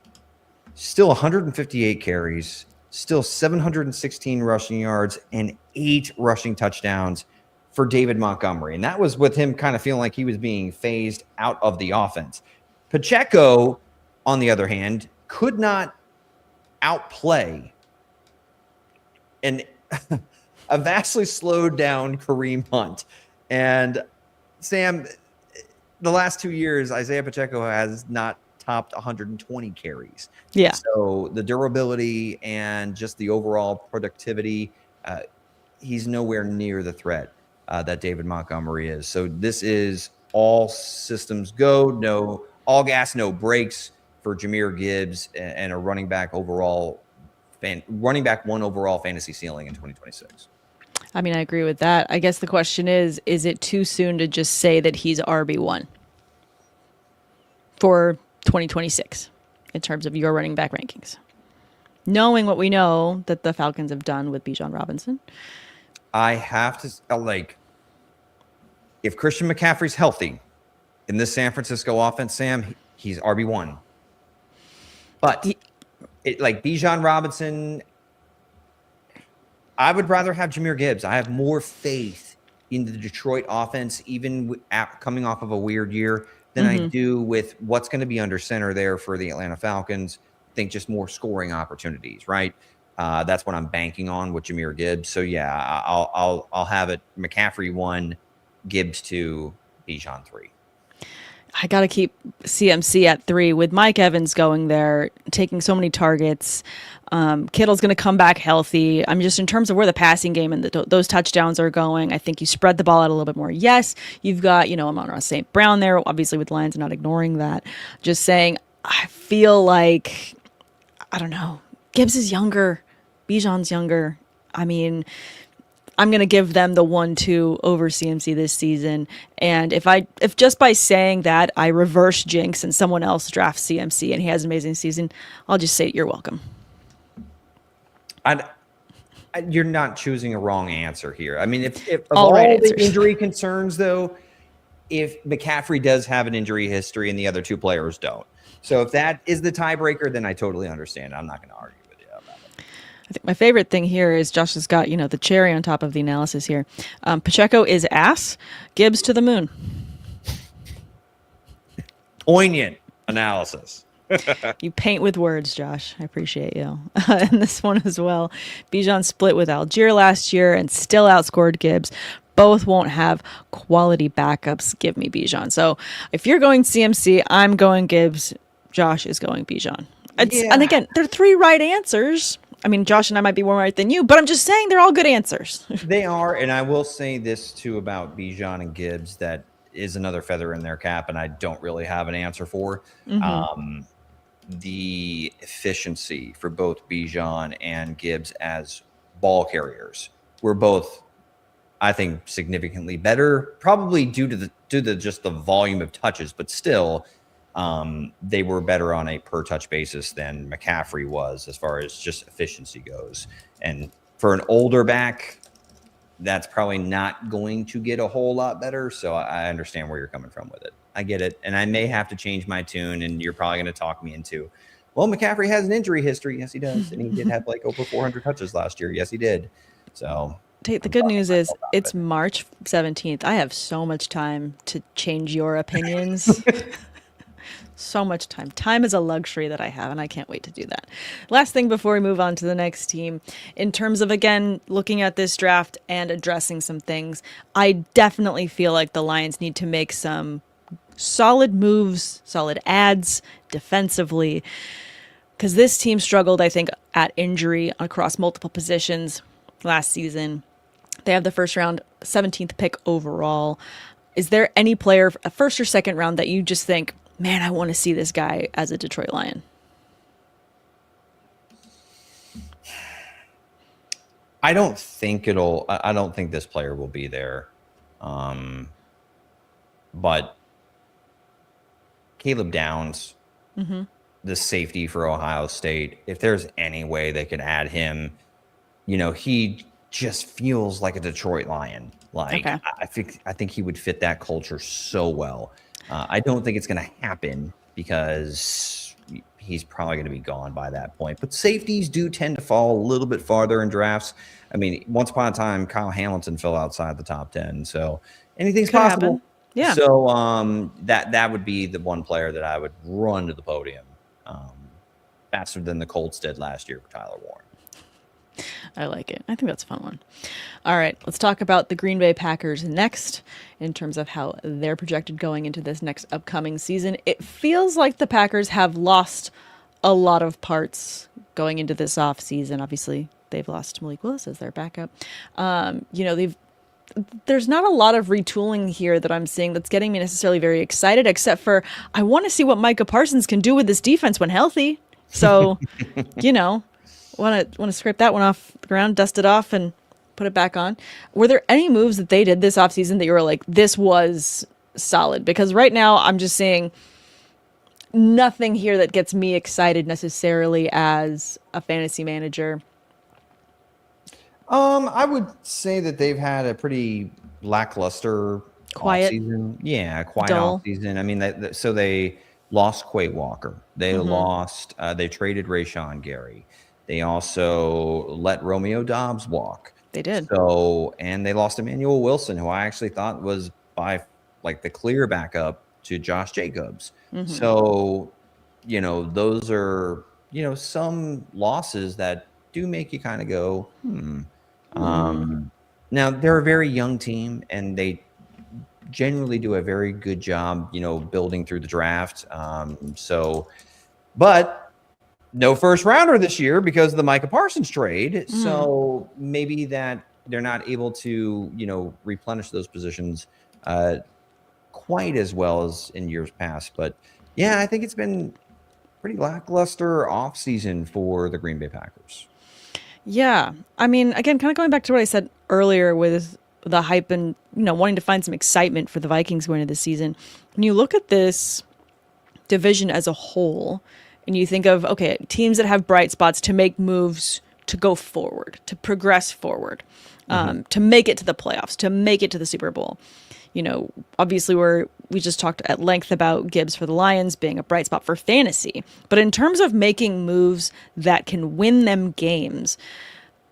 still 158 carries, still 716 rushing yards, and 8 rushing touchdowns for David Montgomery. And that was with him kind of feeling like he was being phased out of the offense. Pacheco, on the other hand, could not outplay and a vastly slowed down Kareem Hunt. And Sam, the last 2 years, Isiah Pacheco has not topped 120 carries. Yeah. So the durability and just the overall productivity, he's nowhere near the threat that David Montgomery is. So this is all systems go, all gas, no brakes for Jahmyr Gibbs and a running back one overall fantasy ceiling in 2026. I mean, I agree with that. I guess the question is it too soon to just say that he's RB1 for 2026 in terms of your running back rankings? Knowing what we know that the Falcons have done with Bijan Robinson. I have to, if Christian McCaffrey's healthy in this San Francisco offense, Sam, he's RB1. But Bijan Robinson, I would rather have Jahmyr Gibbs. I have more faith in the Detroit offense, even coming off of a weird year, than I do with what's going to be under center there for the Atlanta Falcons. I think just more scoring opportunities, right? That's what I'm banking on with Jahmyr Gibbs. So yeah, I'll have it McCaffrey 1, Gibbs 2, Bijan 3. I got to keep CMC at 3 with Mike Evans going there, taking so many targets. Kittle's going to come back healthy. I'm just in terms of where the passing game and those touchdowns are going, I think you spread the ball out a little bit more. Yes, you've got, Amon-Ra St. Brown there, obviously with Lions, not ignoring that. Just saying, I feel like, I don't know, Gibbs is younger, Bijan's younger. I mean, I'm going to give them the 1-2 over CMC this season. And if just by saying that I reverse jinx and someone else drafts CMC and he has an amazing season, I'll just say you're welcome. You're not choosing a wrong answer here. I mean, if of All all right the answers. injury concerns, though, if McCaffrey does have an injury history and the other two players don't. So if that is the tiebreaker, then I totally understand. I'm not going to argue with you about it. I think my favorite thing here is Josh has got, the cherry on top of the analysis here. Pacheco is ass, Gibbs to the moon. Poignant analysis. You paint with words, Josh. I appreciate you. And this one as well. Bijan split with Algier last year and still outscored Gibbs. Both won't have quality backups. Give me Bijan. So if you're going CMC, I'm going Gibbs. Josh is going Bijan. And again, they're 3 right answers. I mean, Josh and I might be more right than you, but I'm just saying they're all good answers. They are, and I will say this too about Bijan and Gibbs that is another feather in their cap, and I don't really have an answer for. Mm-hmm. The efficiency for both Bijan and Gibbs as ball carriers were both, I think, significantly better, probably due to just the volume of touches, but still, they were better on a per touch basis than McCaffrey was as far as just efficiency goes. And for an older back, that's probably not going to get a whole lot better. So I understand where you're coming from with it. I get it. And I may have to change my tune, and you're probably going to talk me into, well, McCaffrey has an injury history. Yes, he does. And he did have like over 400 touches last year. Yes, he did. So Tate, the good news is it's March 17th. I have so much time to change your opinions. So much time. Time is a luxury that I have, and I can't wait to do that. Last thing before we move on to the next team, in terms of, again, looking at this draft and addressing some things, I definitely feel like the Lions need to make some solid moves, solid adds defensively, because this team struggled, I think, at injury across multiple positions last season. They have the first round, 17th pick overall. Is there any player, a first or second round, that you just think, man, I want to see this guy as a Detroit Lion? I don't think this player will be there. But Caleb Downs, the safety for Ohio State, if there's any way they could add him, he just feels like a Detroit Lion. Like, okay. I think he would fit that culture so well. I don't think it's going to happen because he's probably going to be gone by that point. But safeties do tend to fall a little bit farther in drafts. I mean, once upon a time, Kyle Hamilton fell outside the top 10. So anything's possible. Happen. Yeah. So that would be the one player that I would run to the podium faster than the Colts did last year with Tyler Warren. I like it. I think that's a fun one. All right, let's talk about the Green Bay Packers next in terms of how they're projected going into this next upcoming season. It feels like the Packers have lost a lot of parts going into this offseason. Obviously, they've lost Malik Willis as their backup. There's not a lot of retooling here that I'm seeing that's getting me necessarily very excited, except for I want to see what Micah Parsons can do with this defense when healthy. So, want to scrape that one off the ground, dust it off, and put it back on. Were there any moves that they did this offseason that you were like, this was solid? Because right now I'm just seeing nothing here that gets me excited necessarily as a fantasy manager. I would say that they've had a pretty lackluster offseason. Yeah, quiet offseason. I mean, they lost Quay Walker. They they traded Rashawn Gary. They also let Romeo Doubs walk. They did. So, and they lost Emmanuel Wilson, who I actually thought was by like the clear backup to Josh Jacobs. So, those are, some losses that do make you kind of go, Now, they're a very young team, and they generally do a very good job, building through the draft. But no first rounder this year because of the Micah Parsons trade. So maybe that they're not able to, replenish those positions quite as well as in years past. But yeah, I think it's been pretty lackluster offseason for the Green Bay Packers. Yeah. I mean, again, kind of going back to what I said earlier with the hype and, wanting to find some excitement for the Vikings going into this season. When you look at this division as a whole and you think of, okay, teams that have bright spots to make moves to go forward, to progress forward, to make it to the playoffs, to make it to the Super Bowl. Obviously we just talked at length about Gibbs for the Lions being a bright spot for fantasy. But in terms of making moves that can win them games,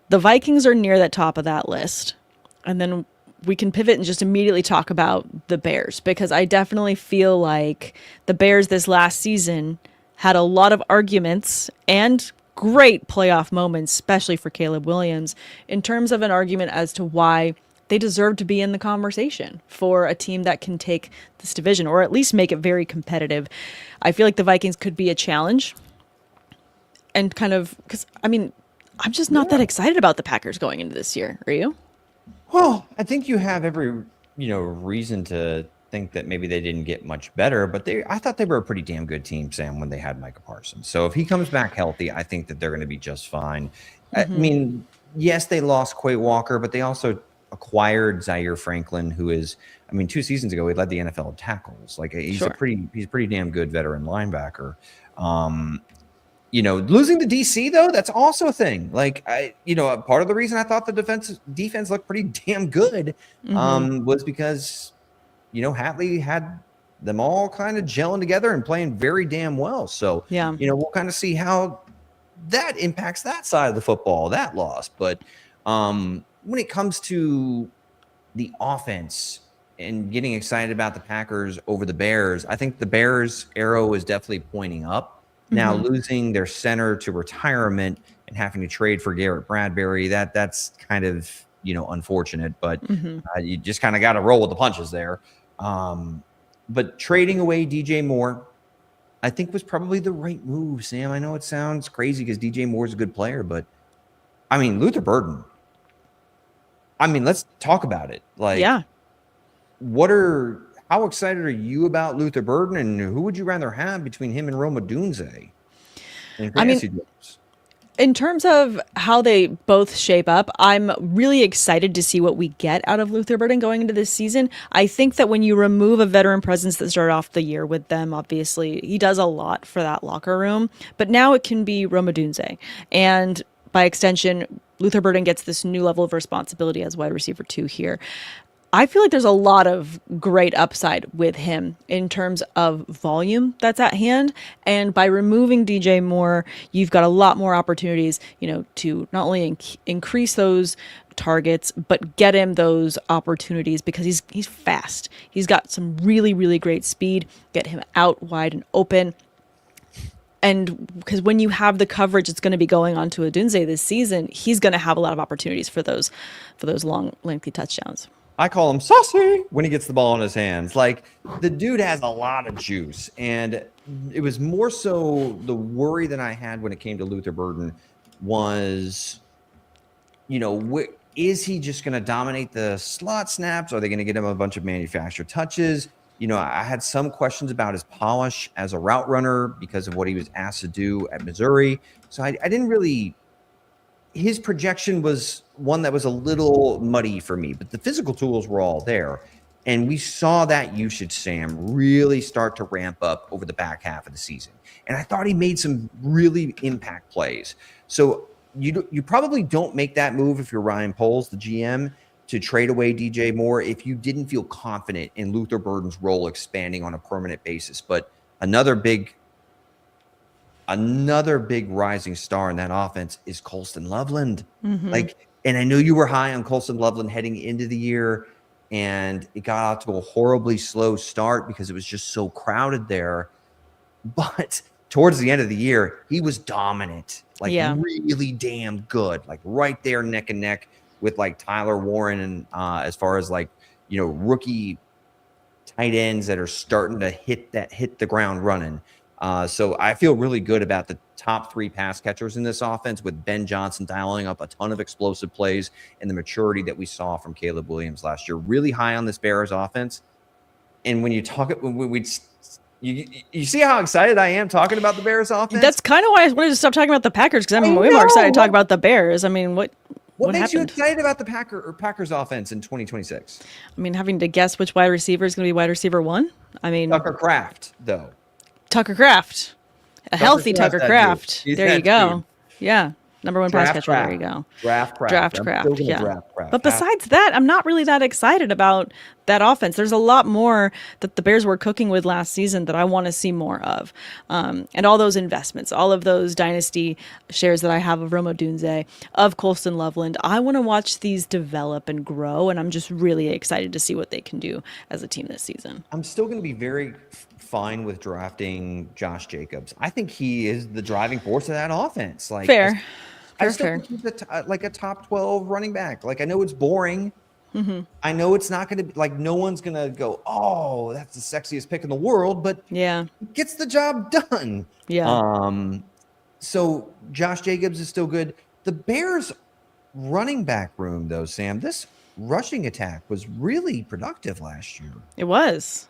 the Vikings are near the top of that list. And then we can pivot and just immediately talk about the Bears, because I definitely feel like the Bears this last season had a lot of arguments and great playoff moments, especially for Caleb Williams, in terms of an argument as to why they deserve to be in the conversation for a team that can take this division or at least make it very competitive. I feel like the Vikings could be a challenge, and kind of, because, I mean, I'm just not that excited about the Packers going into this year. Are you? Well, I think you have every, reason to think that maybe they didn't get much better, but I thought they were a pretty damn good team, Sam, when they had Micah Parsons. So if he comes back healthy, I think that they're going to be just fine. I mean, yes, they lost Quay Walker, but they also acquired Zaire Franklin, who is, 2 seasons ago, he led the NFL in tackles. Like he's Sure. he's a pretty damn good veteran linebacker. Losing the DC though, that's also a thing. Like part of the reason I thought the defense looked pretty damn good was because Hatley had them all kind of gelling together and playing very damn well. So Yeah. We'll kind of see how that impacts that side of the football, that loss. But when it comes to the offense and getting excited about the Packers over the Bears, I think the Bears' arrow is definitely pointing up. Now losing their center to retirement and having to trade for Garrett Bradbury, that's kind of unfortunate, but you just kind of got to roll with the punches there. But trading away DJ Moore, I think, was probably the right move, Sam. I know it sounds crazy because DJ Moore is a good player, but Luther Burden. Let's talk about it. Like, Yeah. how excited are you about Luther Burden, and who would you rather have between him and Rome Odunze? In terms of how they both shape up, I'm really excited to see what we get out of Luther Burden going into this season. I think that when you remove a veteran presence that started off the year with them, obviously, he does a lot for that locker room. But now it can be Rome Odunze. And by extension, Luther Burden gets this new level of responsibility as wide receiver 2 here. I feel like there's a lot of great upside with him in terms of volume that's at hand. And by removing DJ Moore, you've got a lot more opportunities, to not only increase those targets, but get him those opportunities because he's fast. He's got some really, really great speed. Get him out wide and open. And because when you have the coverage that's going to be going on to Odunze this season, he's going to have a lot of opportunities for those long, lengthy touchdowns. I call him saucy when he gets the ball in his hands. Like, the dude has a lot of juice. And it was more so the worry that I had when it came to Luther Burden was, is he just going to dominate the slot snaps? Are they going to get him a bunch of manufactured touches? I had some questions about his polish as a route runner because of what he was asked to do at Missouri. So I didn't really... His projection was one that was a little muddy for me, but the physical tools were all there. And we saw that usage, Sam, really start to ramp up over the back half of the season. And I thought he made some really impact plays. So you probably don't make that move if you're Ryan Poles, the GM, to trade away DJ Moore if you didn't feel confident in Luther Burden's role expanding on a permanent basis. But another big rising star in that offense is Colston Loveland. And I know you were high on Colston Loveland heading into the year, and it got out to a horribly slow start because it was just so crowded there. But towards the end of the year, he was dominant, really damn good, like right there neck and neck with like Tyler Warren and as far as rookie tight ends that are starting to hit the ground running. So I feel really good about the top 3 pass catchers in this offense, with Ben Johnson dialing up a ton of explosive plays and the maturity that we saw from Caleb Williams last year. Really high on this Bears offense. And when you talk, when we You see how excited I am talking about the Bears offense? That's kind of why I wanted to stop talking about the Packers, because I'm way know. more excited to talk about the Bears. I mean, what makes you happened? excited about the Packers offense in 2026? I mean, having to guess which wide receiver is going to be wide receiver 1. I mean, Tucker Kraft, though. Tucker Kraft. Healthy Tucker Kraft. There you go. Dude. Yeah. Number 1 pass catcher. Kraft. There you go. Draft Kraft. Yeah. Draft Kraft. But besides that, I'm not really that excited about that offense. There's a lot more that the Bears were cooking with last season that I want to see more of. And all those investments, all of those dynasty shares that I have of Romeo Odunze, of Colston Loveland. I want to watch these develop and grow, and I'm just really excited to see what they can do as a team this season. I'm still going to be very fine with drafting Josh Jacobs. I think he is the driving force of that offense. Like, Fair. I still think he's like a top 12 running back. Like, I know it's boring. Mm-hmm. I know it's not going to be like, no one's going to go, oh, that's the sexiest pick in the world, but yeah, it gets the job done. Yeah. So Josh Jacobs is still good. The Bears running back room, though, Sam, this rushing attack was really productive last year. It was.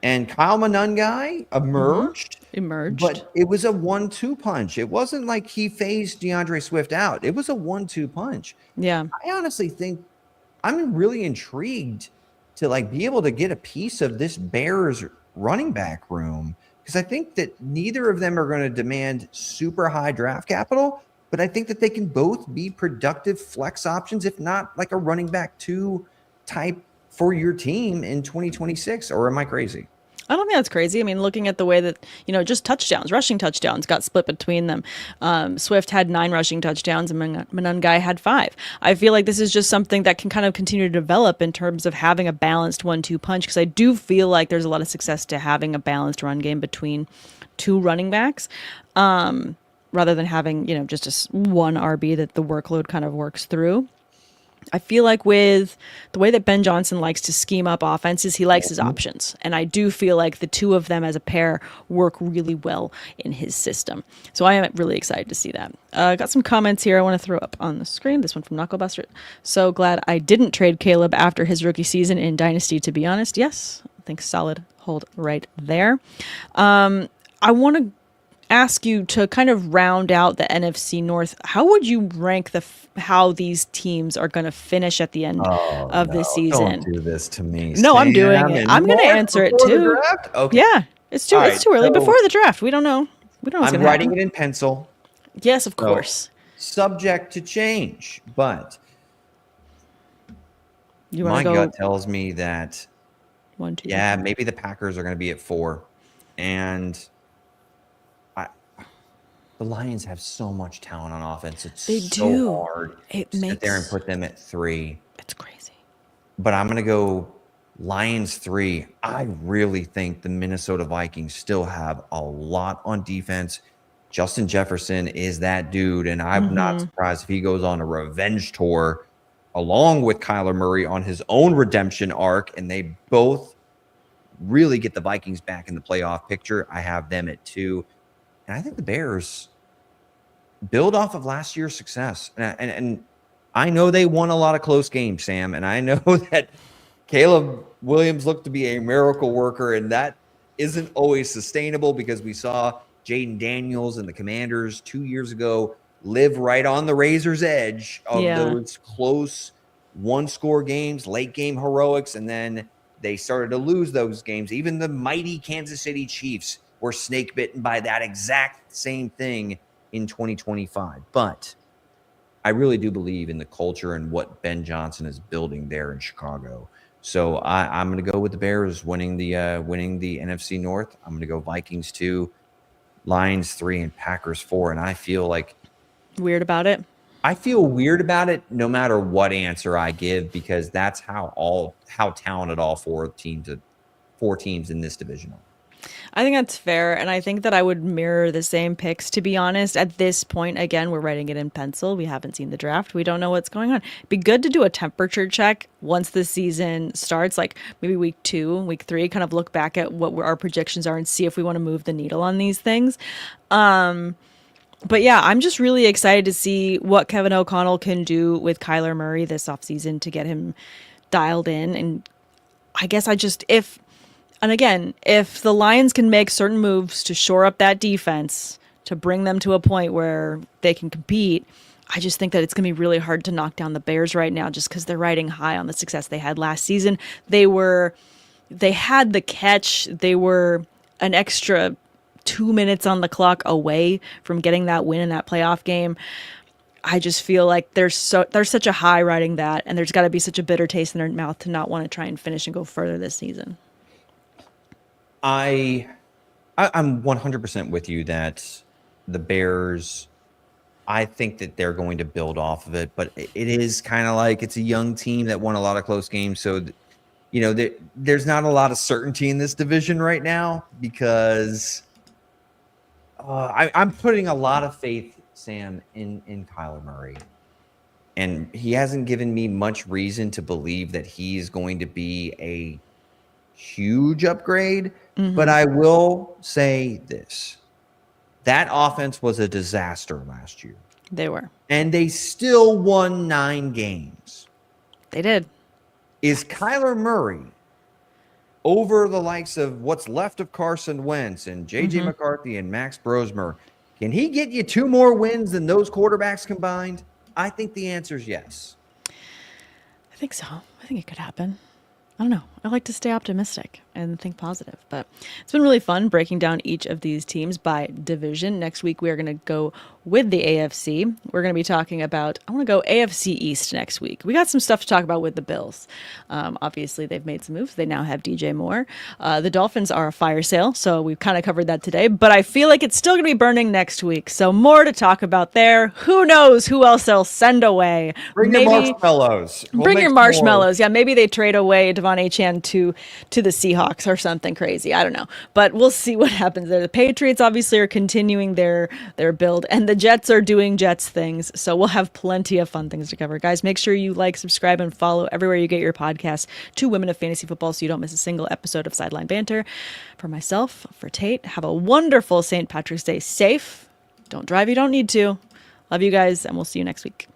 And Kyle Monangai emerged. But it was a 1-2 punch. It wasn't like he phased DeAndre Swift out. It was a 1-2 punch. Yeah. I honestly think I'm really intrigued to like be able to get a piece of this Bears running back room, because I think that neither of them are going to demand super high draft capital, but I think that they can both be productive flex options, if not like a running back 2 type for your team in 2026. Or am I crazy? I don't think that's crazy. I mean, looking at the way that, just touchdowns, rushing touchdowns got split between them. Swift had 9 rushing touchdowns and Monangai had 5. I feel like this is just something that can kind of continue to develop in terms of having a balanced 1-2 punch, because I do feel like there's a lot of success to having a balanced run game between 2 running backs, rather than having, just a 1 RB that the workload kind of works through. I feel like with the way that Ben Johnson likes to scheme up offenses, he likes his options. And I do feel like the 2 of them as a pair work really well in his system. So I am really excited to see that. Got some comments here I want to throw up on the screen. This one from Knucklebuster. So glad I didn't trade Caleb after his rookie season in Dynasty, to be honest. Yes, I think solid hold right there. I want to ask you to kind of round out the NFC North. How would you rank how these teams are going to finish at the end of this season? Don't do this to me. No, I'm doing it. I'm going to answer it too. Okay. Yeah, it's too early. Before the draft, we don't know. I'm writing it in pencil. Yes, of course. Subject to change, but my gut tells me that 1, 2. Yeah, maybe the Packers are going to be at 4, and the Lions have so much talent on offense. It's so hard to sit there and put them at 3. It's crazy. But I'm going to go Lions 3. I really think the Minnesota Vikings still have a lot on defense. Justin Jefferson is that dude, and I'm not surprised if he goes on a revenge tour along with Kyler Murray on his own redemption arc, and they both really get the Vikings back in the playoff picture. I have them at 2. And I think the Bears build off of last year's success. And I know they won a lot of close games, Sam. And I know that Caleb Williams looked to be a miracle worker. And that isn't always sustainable, because we saw Jaden Daniels and the Commanders 2 years ago live right on the razor's edge of those close 1-score games, late game heroics. And then they started to lose those games. Even the mighty Kansas City Chiefs were snake bitten by that exact same thing in 2025. But I really do believe in the culture and what Ben Johnson is building there in Chicago. So I'm going to go with the Bears winning the NFC North. I'm going to go Vikings 2, Lions 3, and Packers 4. And I feel like weird about it. I feel weird about it no matter what answer I give, because that's how talented all 4 teams in this division are. I think that's fair, and I think that I would mirror the same picks, to be honest. At this point, again, we're writing it in pencil. We haven't seen the draft. We don't know what's going on. It'd be good to do a temperature check once the season starts, like maybe week 2, week 3, kind of look back at what our projections are and see if we want to move the needle on these things. But yeah, I'm just really excited to see what Kevin O'Connell can do with Kyler Murray this offseason to get him dialed in. And I guess if And again, if the Lions can make certain moves to shore up that defense, to bring them to a point where they can compete, I just think that it's going to be really hard to knock down the Bears right now just because they're riding high on the success they had last season. They had the catch. They were an extra 2 minutes on the clock away from getting that win in that playoff game. I just feel like there's such a high riding that, and there's got to be such a bitter taste in their mouth to not want to try and finish and go further this season. I'm 100% with you that the Bears, I think that they're going to build off of it, but it is kind of like it's a young team that won a lot of close games. So, there's not a lot of certainty in this division right now because I'm putting a lot of faith, Sam, in Kyler Murray. And he hasn't given me much reason to believe that he's going to be a huge upgrade. Mm-hmm. But I will say this. That offense was a disaster last year. They were. And they still won 9 games. They did. Is Kyler Murray over the likes of what's left of Carson Wentz and JJ McCarthy and Max Brosmer? Can he get you 2 more wins than those quarterbacks combined? I think the answer is yes. I think so. I think it could happen. I don't know. I like to stay optimistic and think positive, but it's been really fun breaking down each of these teams by division. Next week, we are going to go with the AFC. We're going to be talking about, I want to go AFC East next week. We got some stuff to talk about with the Bills. Obviously, they've made some moves. They now have DJ Moore. The Dolphins are a fire sale, so we've kind of covered that today, but I feel like it's still going to be burning next week. So more to talk about there. Who knows who else they'll send away? Bring your marshmallows. Bring your marshmallows. More. Yeah, maybe they trade away Devon Achane to the Seahawks or something crazy. I don't know. But we'll see what happens there. The Patriots obviously are continuing their build, and the Jets are doing Jets things. So we'll have plenty of fun things to cover. Guys, make sure you like, subscribe, and follow everywhere you get your podcasts to Women of Fantasy Football so you don't miss a single episode of Sideline Banter. For myself, for Tate, have a wonderful St. Patrick's Day. Safe. Don't drive you don't need to. Love you guys, and we'll see you next week.